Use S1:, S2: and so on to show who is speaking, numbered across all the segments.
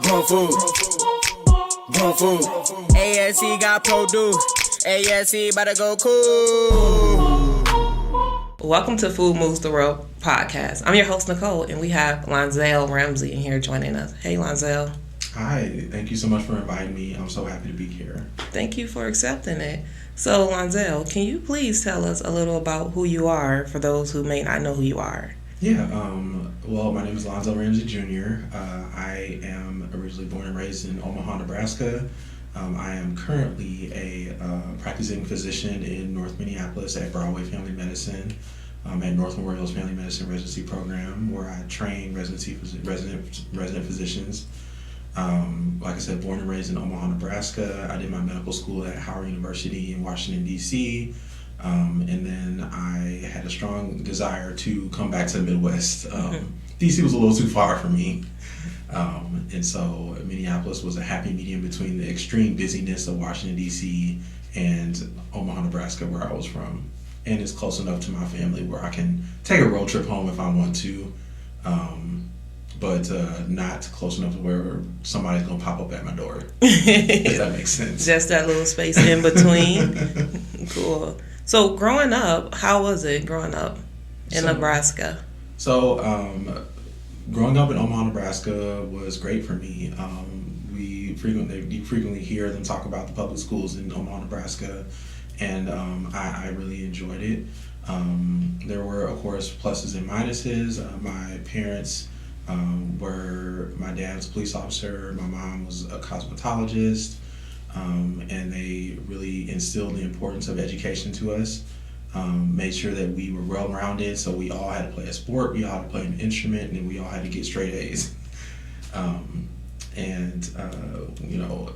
S1: Grown food. Grown food. ASC got produce. ASC about to go cool.
S2: Welcome to Food Moves the World podcast. I'm your host, Nicole, and we have Lonzale Ramsey in here joining us. Hey, Lonzale.
S3: Hi, thank you so much for inviting me. I'm so happy to be here.
S2: Thank you for accepting it. So, Lonzale, can you please tell us a little about who you are for those who may not know who you are?
S3: Yeah, well, my name is Lonzale Ramsey Jr. I am originally born and raised in Omaha, Nebraska. I am currently a practicing physician in North Minneapolis at Broadway Family Medicine, at North Memorial's Family Medicine Residency Program, where I train resident physicians. Like I said, born and raised in Omaha, Nebraska. I did my medical school at Howard University in Washington, D.C., and then I had a strong desire to come back to the Midwest. D.C. was a little too far for me. And so Minneapolis was a happy medium between the extreme busyness of Washington, D.C. and Omaha, Nebraska, where I was from. And it's close enough to my family where I can take a road trip home if I want to, but not close enough to where somebody's going to pop up at my door. If that makes sense.
S2: Just that little space in between. Cool. So growing up, how was it growing up in Nebraska?
S3: So growing up in Omaha, Nebraska was great for me. You frequently hear them talk about the public schools in Omaha, Nebraska, and I really enjoyed it. There were, of course, pluses and minuses. My parents my dad was a police officer, my mom was a cosmetologist, and they really instilled the importance of education to us. Made sure that we were well-rounded, so we all had to play a sport, we all had to play an instrument, and we all had to get straight A's.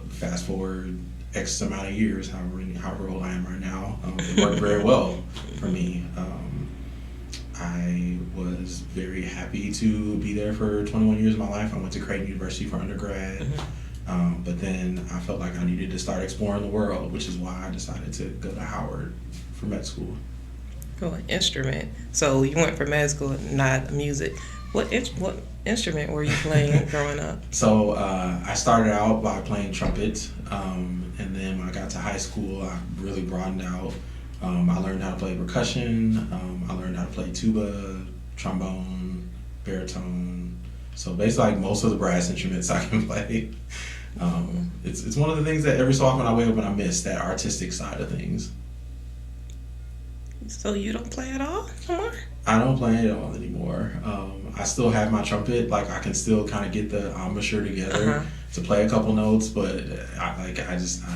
S3: Fast forward X amount of years, however old I am right now, it worked very well for me. I was very happy to be there for 21 years of my life. I went to Creighton University for undergrad, but then I felt like I needed to start exploring the world, which is why I decided to go to Howard for med school.
S2: Cool. Instrument. So you went for med school, not music. What instrument were you playing growing up?
S3: So I started out by playing trumpet, and then when I got to high school, I really broadened out. I learned how to play percussion. I learned how to play tuba, trombone, baritone. So basically, like most of the brass instruments I can play. It's one of the things that every so often I wake up and I miss, that artistic side of things.
S2: So you don't play at all anymore?
S3: I don't play at all anymore. I still have my trumpet. Like I can still kind of get the embouchure together to play a couple notes, but I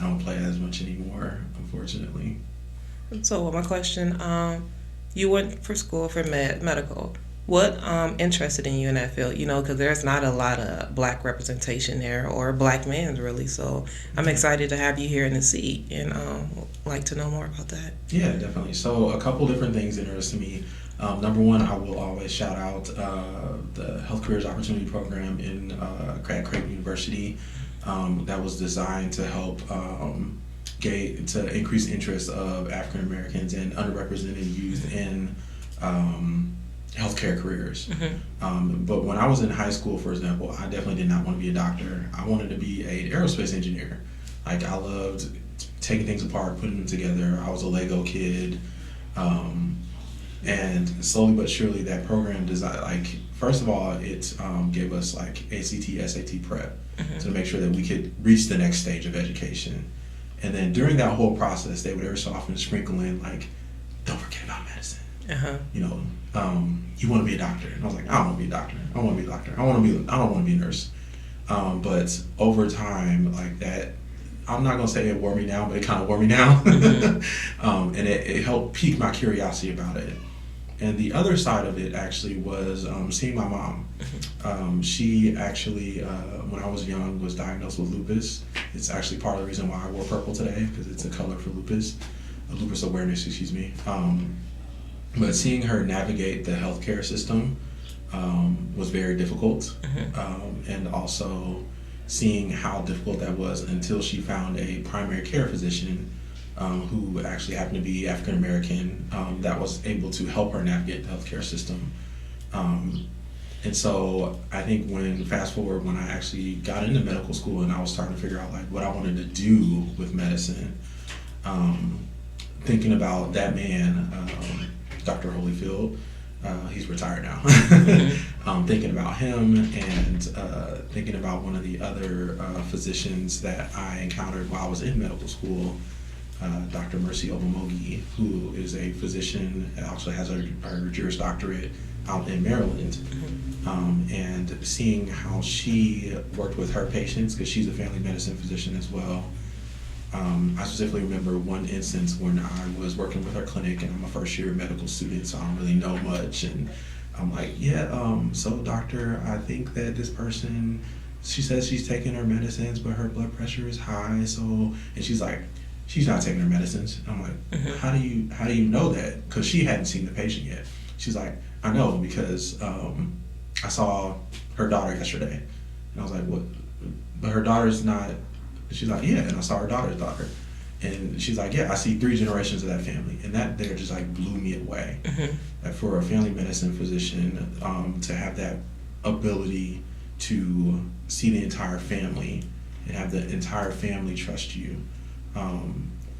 S3: don't play as much anymore, unfortunately.
S2: So my question, you went for school for medical. What interested in you in that field? Because there's not a lot of black representation there, or black men really. So I'm excited to have you here in the seat, and like to know more about that.
S3: Yeah, definitely. So a couple different things interested me. Number one, I will always shout out the Health Careers Opportunity Program at Creighton University. That was designed to help to increase interest of African Americans and underrepresented youth in healthcare careers. But when I was in high school, for example, I definitely did not want to be a doctor. I wanted to be an aerospace engineer. Like I loved taking things apart, putting them together. I was a Lego kid. And slowly but surely that program first of all, it gave us like ACT, SAT prep to make sure that we could reach the next stage of education. And then during that whole process, they would every so often sprinkle in like, don't forget about medicine. You want to be a doctor. And I was like, I don't want to be a doctor. I don't want to be a doctor. I don't want to be a nurse. But over time, like that, I'm not going to say it wore me down, but it kind of wore me down. And it helped pique my curiosity about it. And the other side of it actually was seeing my mom. She actually, when I was young, was diagnosed with lupus. It's actually part of the reason why I wore purple today, because it's a color for lupus awareness, excuse me. But seeing her navigate the healthcare system was very difficult. And also seeing how difficult that was until she found a primary care physician who actually happened to be African American, that was able to help her navigate the healthcare system. And so I think fast forward when I actually got into medical school and I was starting to figure out like what I wanted to do with medicine, thinking about that man, Dr. Holyfield, he's retired now. Thinking about him and thinking about one of the other physicians that I encountered while I was in medical school, Dr. Mercy Obamogi, who is a physician, actually has her Juris Doctorate out in Maryland, and seeing how she worked with her patients, because she's a family medicine physician as well. I specifically remember one instance when I was working with her clinic, and I'm a first year medical student, so I don't really know much, and I'm like, so doctor, I think that this person, she says she's taking her medicines, but her blood pressure is high, so, and she's like, she's not taking her medicines. And I'm like, how do you know that? Because she hadn't seen the patient yet. She's like, I know because I saw her daughter yesterday. And I was like, what? But her daughter's not. She's like, yeah, and I saw her daughter's daughter. And she's like, yeah, I see 3 generations of that family. And that there just like blew me away. That for a family medicine physician to have that ability to see the entire family and have the entire family trust you.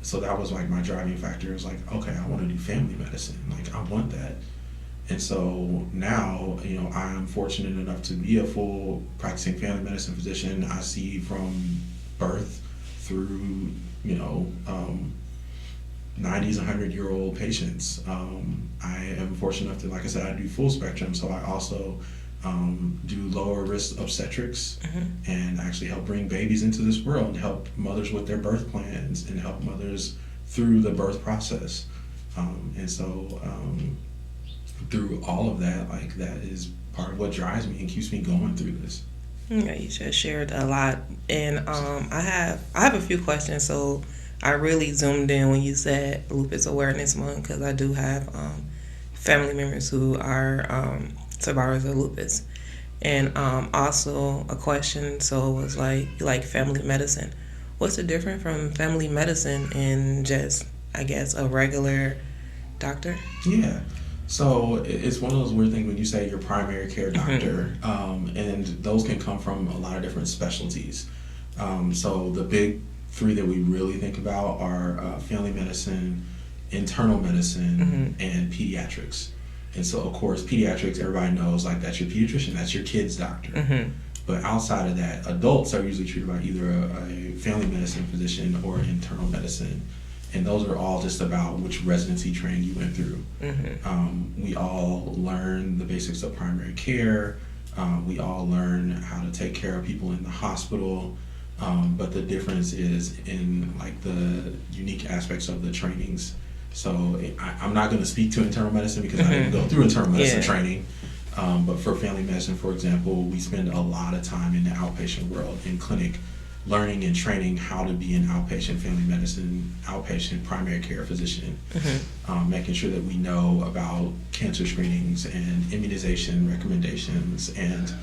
S3: So that was like my driving factor. It was like, okay, I want to do family medicine. Like, I want that. And so now, I'm fortunate enough to be a full practicing family medicine physician. I see from birth through, 90s, 100-year-old patients. I am fortunate enough to, like I said, I do full spectrum. So I also do lower risk obstetrics and actually help bring babies into this world and help mothers with their birth plans and help mothers through the birth process. And so through all of that, like, that is part of what drives me and keeps me going through this.
S2: Yeah, you just shared a lot, and I have a few questions. So I really zoomed in when you said Lupus Awareness Month, because I do have family members who are survivors of lupus, and also a question. So it was like family medicine. What's the difference from family medicine and just, I guess, a regular doctor?
S3: Yeah. So it's one of those weird things when you say your primary care doctor, and those can come from a lot of different specialties. So the big 3 that we really think about are family medicine, internal medicine, and pediatrics. And so, of course, pediatrics, everybody knows, like, that's your pediatrician, that's your kid's doctor. But outside of that, adults are usually treated by either a family medicine physician or internal medicine. And those are all just about which residency training you went through. We all learn the basics of primary care. We all learn how to take care of people in the hospital. But the difference is in, like, the unique aspects of the trainings. So I'm not going to speak to internal medicine because I didn't go through internal medicine training. But for family medicine, for example, we spend a lot of time in the outpatient world, in clinic, learning and training how to be an outpatient family medicine, outpatient primary care physician, making sure that we know about cancer screenings and immunization recommendations and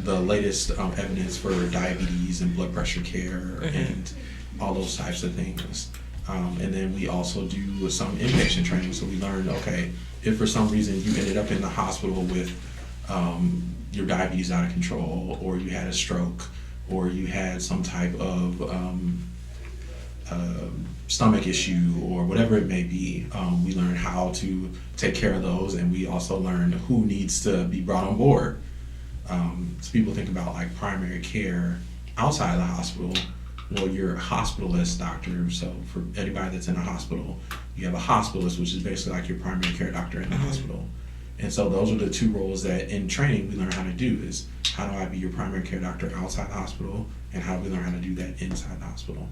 S3: the latest evidence for diabetes and blood pressure care and all those types of things. And then we also do some inpatient training. So we learn, okay, if for some reason you ended up in the hospital with your diabetes out of control, or you had a stroke, or you had some type of stomach issue, or whatever it may be, we learn how to take care of those, and we also learn who needs to be brought on board. So people think about, like, primary care outside of the hospital. Well, you're a hospitalist doctor, so for anybody that's in a hospital, you have a hospitalist, which is basically like your primary care doctor in the hospital. And so those are the 2 roles that in training we learn how to do, is how do I be your primary care doctor outside the hospital, and how do we learn how to do that inside the hospital.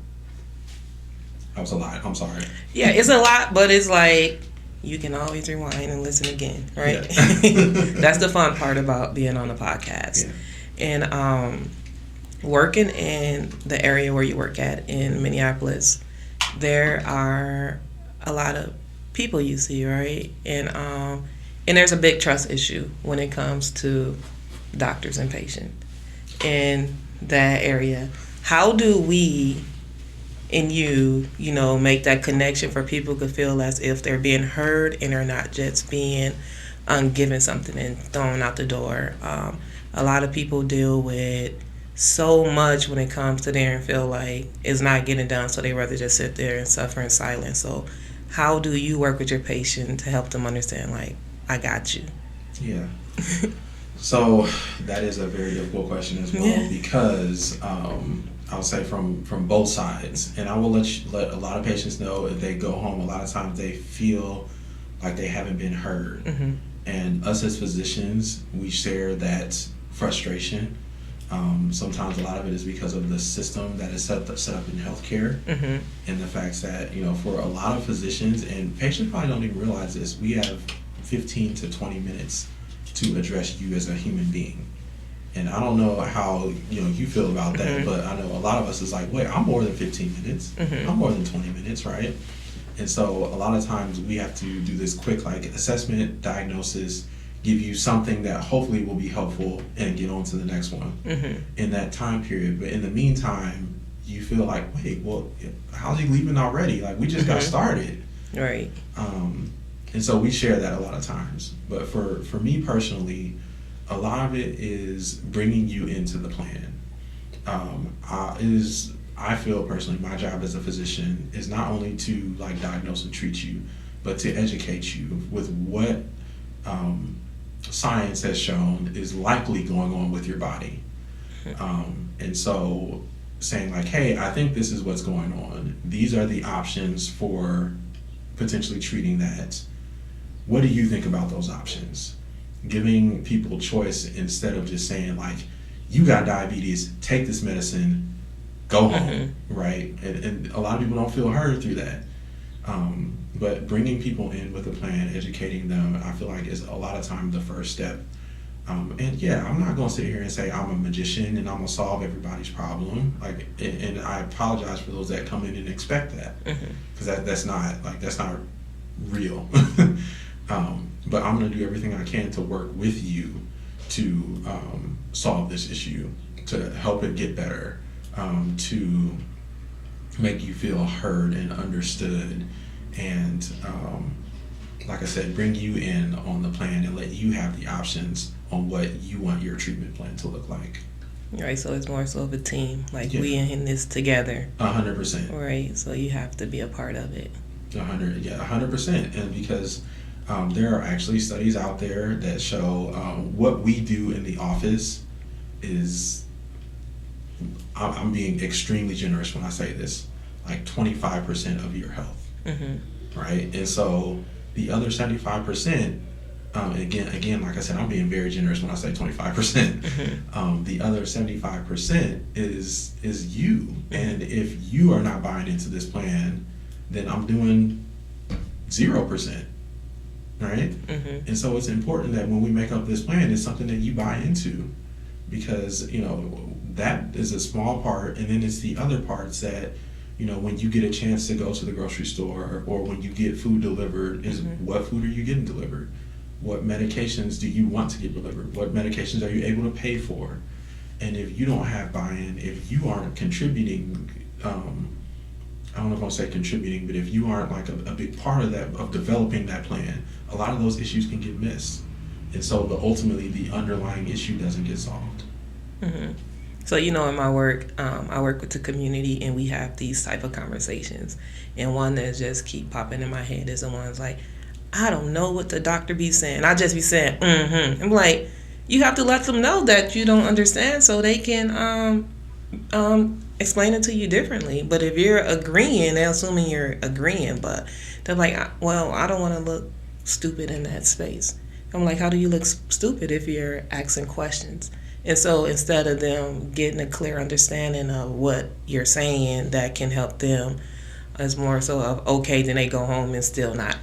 S3: That was a lot, I'm sorry. Yeah,
S2: it's a lot, but it's like, you can always rewind and listen again, right? Yeah. That's the fun part about being on the podcast. Yeah. And working in the area where you work at in Minneapolis, there are a lot of people you see, right? And there's a big trust issue when it comes to doctors and patients in that area. How do we and you make that connection for people to feel as if they're being heard and they're not just being given something and thrown out the door. A lot of people deal with so much when it comes to there and feel like it's not getting done, so they rather just sit there and suffer in silence. So how do you work with your patient to help them understand, like, I got you?
S3: Yeah. So that is a very difficult question as well, because I'll say from both sides, and I will let a lot of patients know if they go home, a lot of times they feel like they haven't been heard. And us as physicians, we share that frustration. Sometimes a lot of it is because of the system that is set up in healthcare, and the fact that, for a lot of physicians, and patients probably don't even realize this, we have 15 to 20 minutes to address you as a human being. And I don't know how you feel about that, but I know a lot of us is like, wait, I'm more than 15 minutes. I'm more than 20 minutes, right? And so a lot of times we have to do this quick assessment, diagnosis, give you something that hopefully will be helpful, and get on to the next one in that time period. But in the meantime, you feel like, wait, well, how's he leaving already? Like, we just got started.
S2: Right.
S3: And so we share that a lot of times. But for me personally, a lot of it is bringing you into the plan. I feel personally, my job as a physician is not only to diagnose and treat you, but to educate you with what science has shown is likely going on with your body. And so saying hey, I think this is what's going on. These are the options for potentially treating that. What do you think about those options? Giving people choice instead of just saying you got diabetes, take this medicine, go home, right? And a lot of people don't feel heard through that. But bringing people in with a plan, educating them, I feel like is a lot of time the first step. And yeah, I'm not going to sit here and say I'm a magician and I'm going to solve everybody's problem. And I apologize for those that come in and expect that, because that's not real. But I'm going to do everything I can to work with you to solve this issue, to help it get better, to make you feel heard and understood, and like I said, bring you in on the plan and let you have the options on what you want your treatment plan to look like.
S2: Right, so it's more so of a team, we in this together.
S3: 100%.
S2: Right, so you have to be a part of it.
S3: 100%. And because there are actually studies out there that show what we do in the office is, I'm being extremely generous when I say this, 25% of your health. Right? And so the other 75%, again, like I said, I'm being very generous when I say 25%. The other 75% is you. And if you are not buying into this plan, then I'm doing 0%. Right? And so it's important that when we make up this plan, it's something that you buy into, because that is a small part, and then it's the other parts that when you get a chance to go to the grocery store, or when you get food delivered, is what food are you getting delivered? What medications do you want to get delivered? What medications are you able to pay for? And if you don't have buy-in, if you aren't contributing, I don't know if I'll say contributing, but if you aren't a big part of that, of developing that plan, a lot of those issues can get missed. And so ultimately the underlying issue doesn't get solved.
S2: So, in my work, I work with the community, and we have these type of conversations. And one that just keep popping in my head is the ones I don't know what the doctor be saying. I just be saying, I'm like, you have to let them know that you don't understand so they can explain it to you differently. But if you're agreeing, they're assuming you're agreeing. But they're like, well, I don't want to look stupid in that space. I'm like, how do you look stupid if you're asking questions? And so instead of them getting a clear understanding of what you're saying that can help them, it's more so of, okay, then they go home and still not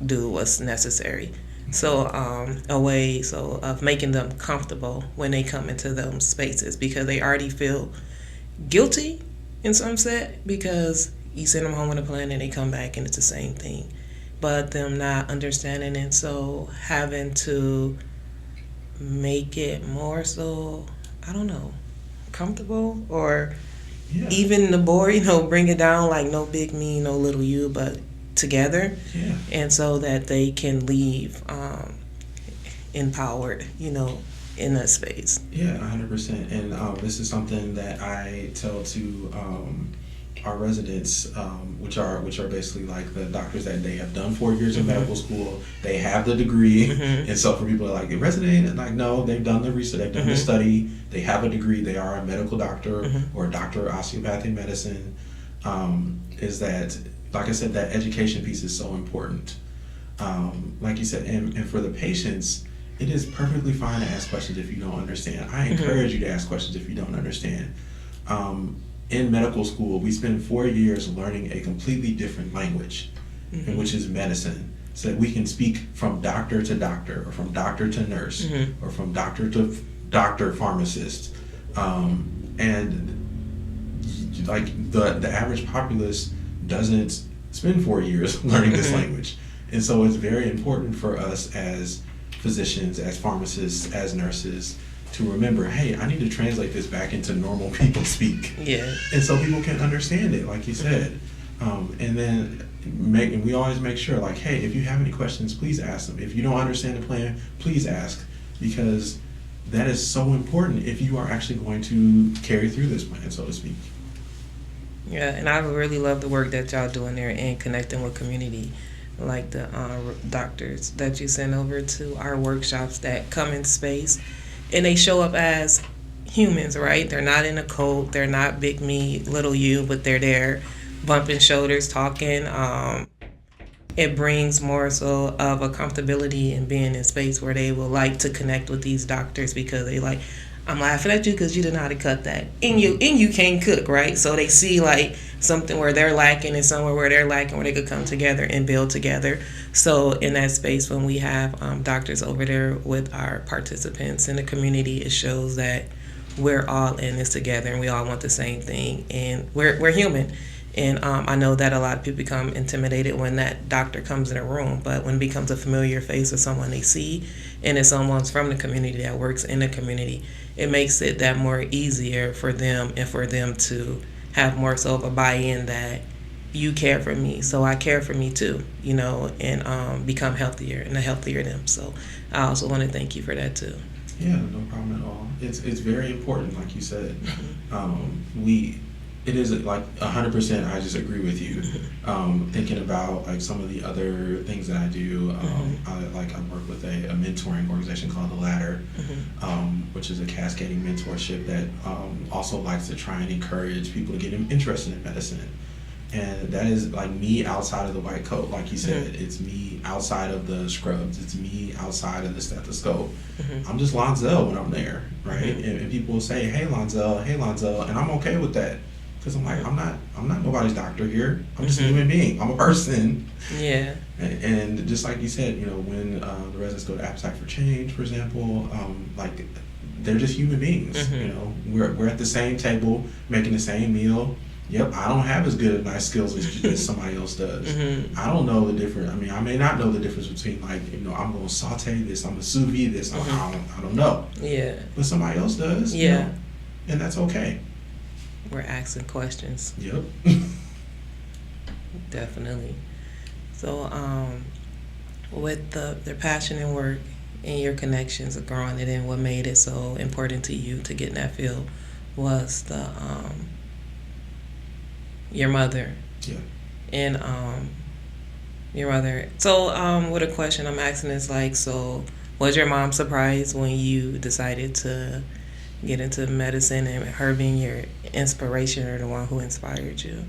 S2: do what's necessary. So a way of making them comfortable when they come into those spaces, because they already feel guilty in some set, because you send them home with a plan and they come back and it's the same thing. But them not understanding, and so having to make it more so, I don't know, comfortable, or even the board, bring it down no big me, no little you, but together. And so that they can leave empowered, in that space.
S3: Yeah, 100%. And this is something that I tell to our residents, which are basically like the doctors that they have done 4 years in medical school. They have the degree, and so for people that are like, resident, like, no, they've done the research, they've done the study, they have a degree, they are a medical doctor or a doctor of osteopathic medicine. Is that, like I said, that education piece is so important. Like you said, and for the patients, it is perfectly fine to ask questions if you don't understand. I encourage you to ask questions if you don't understand. In medical school, we spend 4 years learning a completely different language, which is medicine, so that we can speak from doctor to doctor, or from doctor to nurse, or from doctor to doctor pharmacist. And like the average populace doesn't spend 4 years learning this language. And so it's very important for us as physicians, as pharmacists, as nurses, to remember, hey, I need to translate this back into normal people speak.
S2: Yeah.
S3: And so people can understand it, like you said. And then we always make sure, like, hey, if you have any questions, please ask them. If you don't understand the plan, please ask, because that is so important if you are actually going to carry through this plan, so to speak.
S2: Yeah, and I really love the work that y'all doing there and connecting with community, like the doctors that you send over to our workshops that come in space, and they show up as humans, right? They're not in a cult, they're not big me, little you, but they're there bumping shoulders, talking. It brings more so of a comfortability in being in space where they will like to connect with these doctors, because they like, I'm laughing at you because you didn't know how to cut that. And you can't cook, right? So they see like something where they're lacking and somewhere where they're lacking, where they could come together and build together. So in that space, when we have doctors over there with our participants in the community, it shows that we're all in this together and we all want the same thing, and we're human. And I know that a lot of people become intimidated when that doctor comes in a room, but when it becomes a familiar face or someone they see, and it's someone's from the community that works in the community, it makes it that more easier for them, and for them to have more so of a buy-in that you care for me, so I care for me too, and become healthier and a healthier them. So I also want to thank you for that too.
S3: Yeah, no problem at all. It's very important, like you said. It is like 100%. I just agree with you. Thinking about like some of the other things that I do, I work with a mentoring organization called The Ladder, which is a cascading mentorship that also likes to try and encourage people to get interested in medicine. And that is like me outside of the white coat, like you said. It's me outside of the scrubs. It's me outside of the stethoscope. I'm just Lonzale when I'm there, right? And people will say, hey Lonzale, and I'm okay with that. Because I'm like, I'm not nobody's doctor here. I'm just a human being. I'm a person.
S2: Yeah.
S3: And just like you said, when the residents go to Appetite for Change, for example, like they're just human beings. We're at the same table making the same meal. Yep, I don't have as good of nice skills as somebody else does. I don't know the difference. I mean, I may not know the difference between like, I'm going to saute this, I'm going to sous vide this. I don't know.
S2: Yeah.
S3: But somebody else does.
S2: Yeah.
S3: And that's okay.
S2: We're asking questions.
S3: Yep.
S2: Definitely. So, with their passion and work and your connections of growing it, and what made it so important to you to get in that field was your mother.
S3: Yeah.
S2: And your mother. So, with a question I'm asking is like, so was your mom surprised when you decided to get into medicine, and her being your inspiration or the one who inspired you?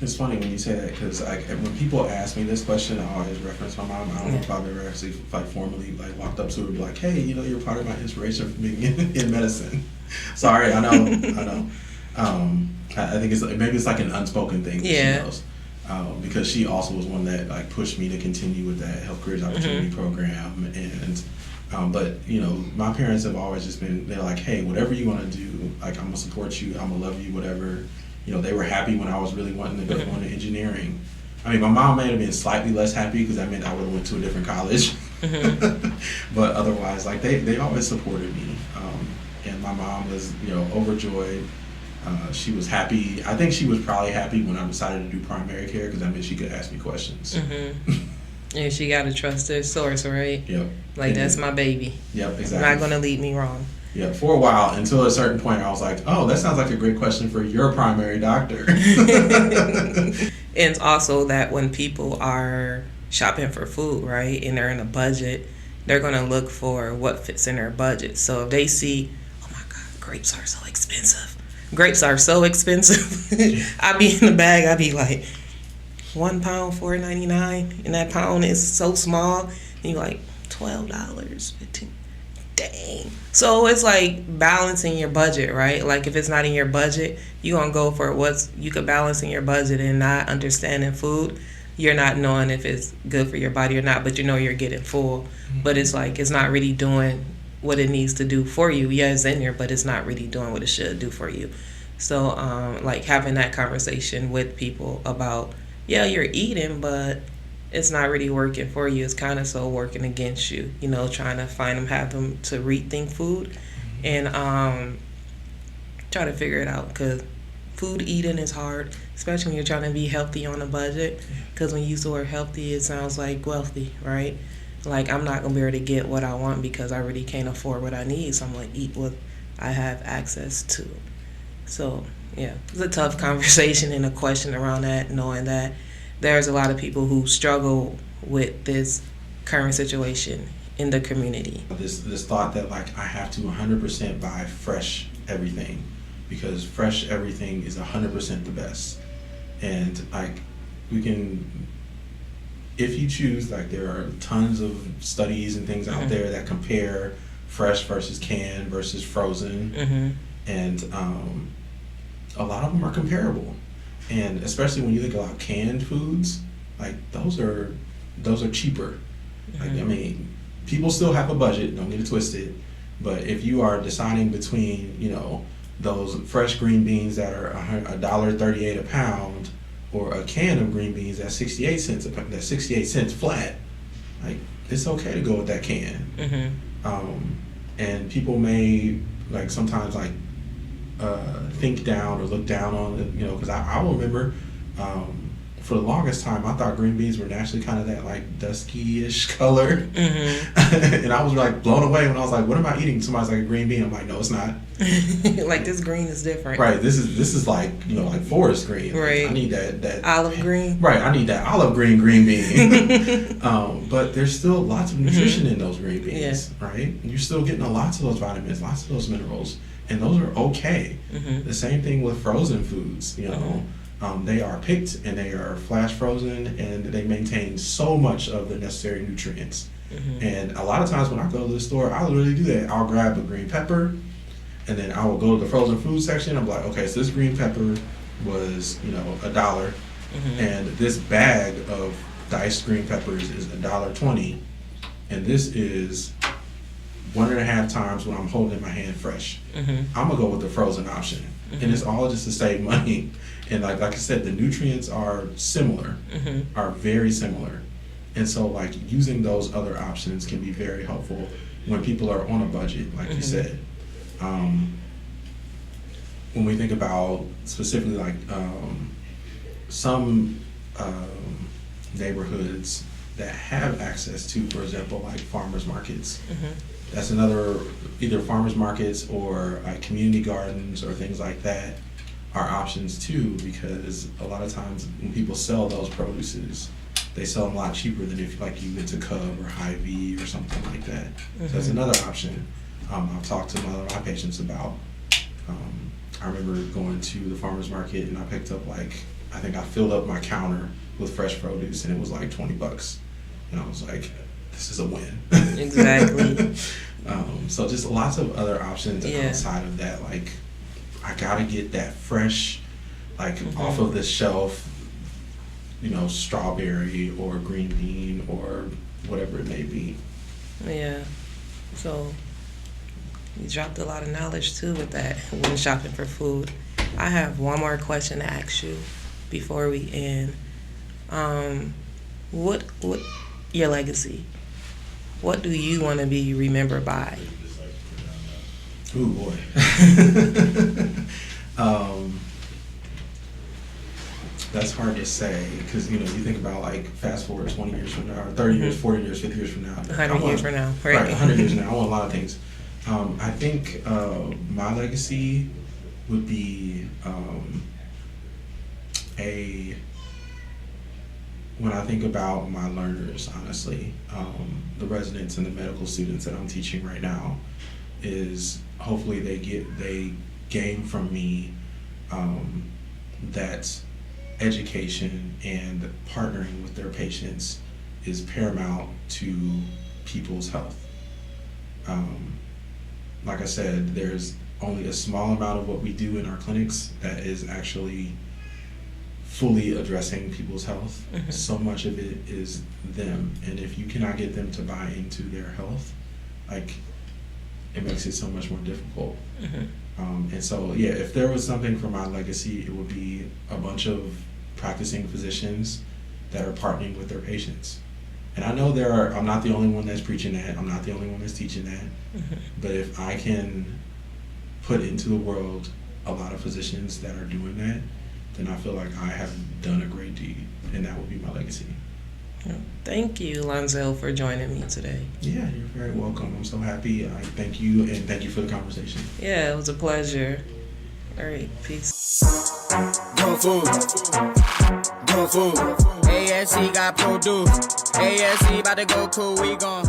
S3: It's funny when you say that, because when people ask me this question, I always reference my mom. I don't know if I've ever actually formally walked up to her and be like, hey, you're part of my inspiration for being in medicine. Sorry, I know. I think maybe it's like an unspoken thing that she knows. Because she also was one that pushed me to continue with that Health Careers Opportunity program. And but my parents have always just been, they're like, hey, whatever you want to do, like, I'm gonna support you, I'm gonna love you, whatever. They were happy when I was really wanting to go into engineering. I mean, my mom may have been slightly less happy because that meant I would have went to a different college. But otherwise, they always supported me. And my mom was overjoyed. She was happy. I think she was probably happy when I decided to do primary care, because that meant she could ask me questions.
S2: And she got to trust their source, right?
S3: Yep.
S2: Like, that's my baby.
S3: Yep, exactly.
S2: Not going to lead me wrong.
S3: Yeah, for a while, until a certain point, I was like, oh, that sounds like a great question for your primary doctor.
S2: And it's also that when people are shopping for food, right, and they're in a budget, they're going to look for what fits in their budget. So if they see, oh my God, grapes are so expensive. Grapes are so expensive. I be in the bag, I be like, 1 pound, $4.99, and that pound is so small, and you're like, $12, $15. Dang. So it's like balancing your budget, right? Like if it's not in your budget, you're going to go for what's you could balance in your budget, and not understanding food. You're not knowing if it's good for your body or not, but you know you're getting full. Mm-hmm. But it's like it's not really doing what it needs to do for you. Yeah, it's in there, but it's not really doing what it should do for you. So like having that conversation with people about, yeah, you're eating, but it's not really working for you. It's kind of so working against you, you know, trying to have them to rethink food and try to figure it out, because food eating is hard, especially when you're trying to be healthy on a budget, because when you use the word healthy, it sounds like wealthy, right? Like, I'm not going to be able to get what I want because I really can't afford what I need, so I'm going to eat what I have access to. So, yeah, it's a tough conversation and a question around that, knowing that there's a lot of people who struggle with this current situation in the community.
S3: This thought that, like, I have to 100% buy fresh everything, because fresh everything is 100% the best. And, like, we can, if you choose, like, there are tons of studies and things out there that compare fresh versus canned versus frozen. And a lot of them are comparable. And especially when you think about canned foods, like those are cheaper. Like, I mean, people still have a budget, don't get it twisted, but if you are deciding between, you know, those fresh green beans that are $1.38 a pound, or a can of green beans that's 68 cents that's 68 cents flat, like, it's okay to go with that can. And people may, like, sometimes, like, think down or look down on it, you know, because I will remember for the longest time I thought green beans were naturally kind of that, like, dusky-ish color. And I was, like, blown away when I was like, what am I eating? Somebody's like, a green bean. I'm like, no, it's not.
S2: Like, this green is different.
S3: Right, this is like, you know, like forest green.
S2: Right.
S3: I need that
S2: olive green.
S3: Right, I need that olive green bean. But there's still lots of nutrition in those green beans, right? You're still getting lots of those vitamins, lots of those minerals, and those are okay. The same thing with frozen foods, you know. They are picked and they are flash frozen, and they maintain so much of the necessary nutrients. And a lot of times when I go to the store, I'll literally do that. I'll grab a green pepper, and then I will go to the frozen food section. I'm like, okay, so this green pepper was, you know, $1, and this bag of diced green peppers is $1.20, and this is 1.5 times what I'm holding in my hand fresh. I'm gonna go with the frozen option, and it's all just to save money. And like I said, the nutrients are similar, are very similar, and so, like, using those other options can be very helpful when people are on a budget, like you said. When we think about specifically, like, some neighborhoods that have access to, for example, like farmers markets. That's another, either farmers markets or community gardens or things like that are options too, because a lot of times when people sell those produces, they sell them a lot cheaper than if, like, you went to Cub or Hy-Vee or something like that. So that's another option. I've talked to my patients about. I remember going to the farmer's market and I picked up, like, I think I filled up my counter with fresh produce and it was like $20. And I was like, this is a win.
S2: Exactly.
S3: So just lots of other options outside of that. Like, I gotta get that fresh, like, off of the shelf, you know, strawberry or green bean or whatever it may be.
S2: Yeah. So you dropped a lot of knowledge too with that when shopping for food. I have one more question to ask you before we end. What your legacy? What do you want to be remembered by?
S3: Ooh, boy. That's hard to to say, because you think about like fast forward 20 years from now, or 30 years, 40 years, 50 years from now,
S2: 100 years from now,
S3: right? 100 years from now, I want a lot of things. I think my legacy would be when I think about my learners, honestly, the residents and the medical students that I'm teaching right now, is hopefully they gain from me that education and partnering with their patients is paramount to people's health. Like I said, there's only a small amount of what we do in our clinics that is actually fully addressing people's health. So much of it is them, and if you cannot get them to buy into their health, like, it makes it so much more difficult. And so, yeah, if there was something for my legacy, it would be a bunch of practicing physicians that are partnering with their patients. And I know I'm not the only one that's preaching that, I'm not the only one that's teaching that, but if I can put into the world a lot of physicians that are doing that, then I feel like I have done a great deed, and that would be my legacy.
S2: Thank you, Lonzale, for joining me today.
S3: Yeah, you're very welcome. I'm so happy. I thank you, and thank you for the conversation.
S2: Yeah, it was a pleasure. All right, peace.
S1: Grown food. ASC got produced. ASC about to go cool, we gon'